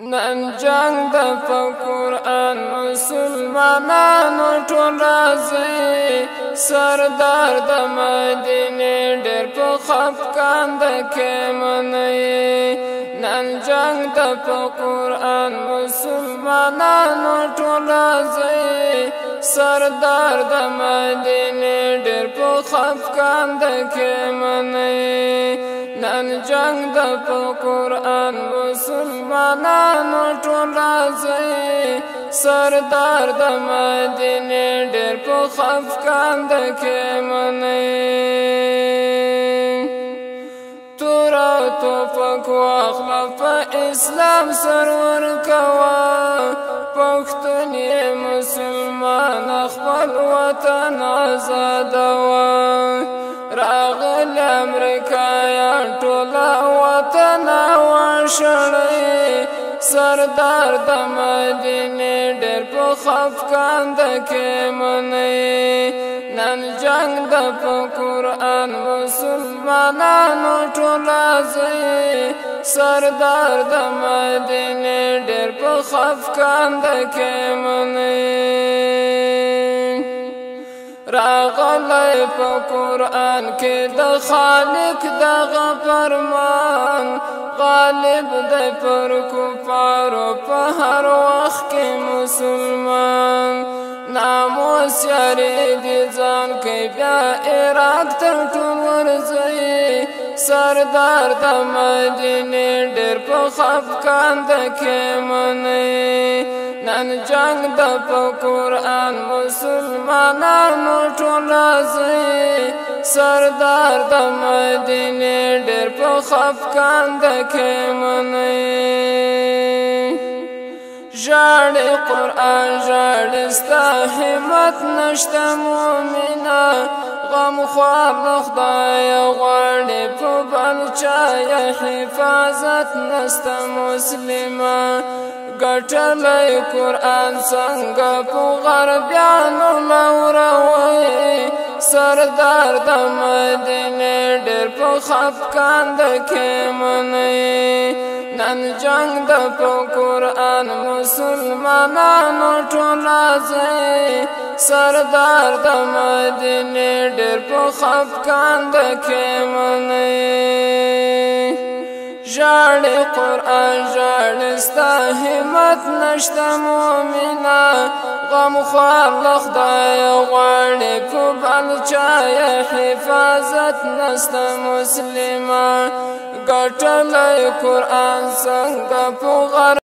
نن جنگ د په قرآن مسلمانانو ټول راځي سردار د مدینې ډېر په خفګان د کې منئ نن جنگ د په قرآن مسلمانانو ټول راځي سردار د مدینې ډېر په خفګان د کې منئ نن جنگ د په قرآن مسلمانانو ټول راځي سردار د مدینې ډېر په خفګان د کې منئ تور او توپک واخله په اسلام سر ورکوه پښتون یې مسلمان خپل وطن ازادوه راغلی امریکایان ټوله وطن وشړئ سردار د مدینې ډېر په خفګان د کې منئ نن جنگ د په قرآن مسلمانانو ټول راځي سردار د مدینې ډېر په خفګان د کې منئ راغلی په قرآن کې د خالق دغه فرمان غالب دی پر کفارو په هر وخت کې مسلمان ناموس یاریږي ځان کوي بیا عراق ته ټول ورځي سردار د مدینې ډېر په خفګان د کې منئ نن جنگ د په قرآن مسلمانانو ټول راځي سردار د مدینې ډېر په خفګان د کې منئ ژاړي قرآن ژاړي ستا همت نشته مومنه غم خوار له خدایه غواړي په بل چا یې حفاظت نسته مسلمه ګټلی قرآن څنګه په غربیانو لوروئ سردار د مدینې ډېر په خفګان د کې منئ نن جنگ د په قرآن مسلمانانو ټول راځي سردار د مدینې ډېر په خفګان د کې منئ ژاړي قرآن ژاړي ستا همت نشته مومنه غم خوار له خدایه غواړي په بل چا یې حفاظت نسته مسلمه ګټلی قرآن څنګه په